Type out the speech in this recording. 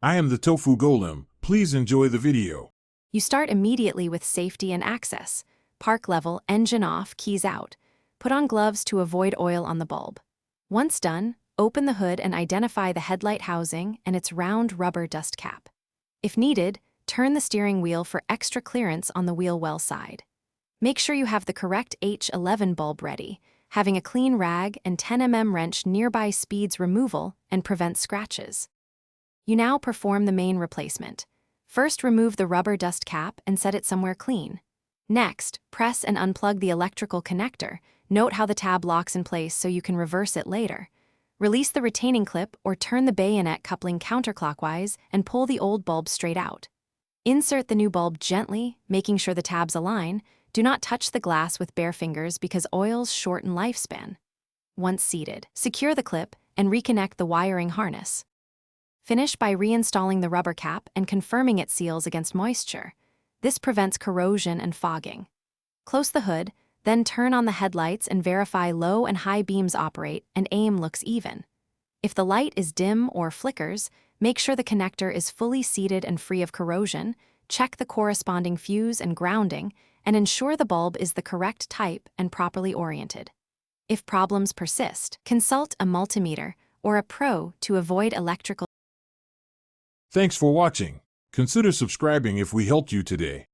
I am the Tofu Golem. Please enjoy the video. You start immediately with safety and access. Park level, engine off, keys out. Put on gloves to avoid oil on the bulb. Once done, open the hood and identify the headlight housing and its round rubber dust cap. If needed, turn the steering wheel for extra clearance on the wheel well side. Make sure you have the correct H11 bulb ready. Having a clean rag and 10 mm wrench nearby speeds removal and prevents scratches. You now perform the main replacement. First, remove the rubber dust cap and set it somewhere clean. Next, press and unplug the electrical connector. Note how the tab locks in place so you can reverse it later. Release the retaining clip or turn the bayonet coupling counterclockwise and pull the old bulb straight out. Insert the new bulb gently, making sure the tabs align. Do not touch the glass with bare fingers because oils shorten lifespan. Once seated, secure the clip and reconnect the wiring harness. Finish by reinstalling the rubber cap and confirming it seals against moisture. This prevents corrosion and fogging. Close the hood, then turn on the headlights and verify low and high beams operate and aim looks even. If the light is dim or flickers, make sure the connector is fully seated and free of corrosion, check the corresponding fuse and grounding, and ensure the bulb is the correct type and properly oriented. If problems persist, consult a multimeter or a pro to avoid electrical. Thanks for watching. Consider subscribing if we helped you today.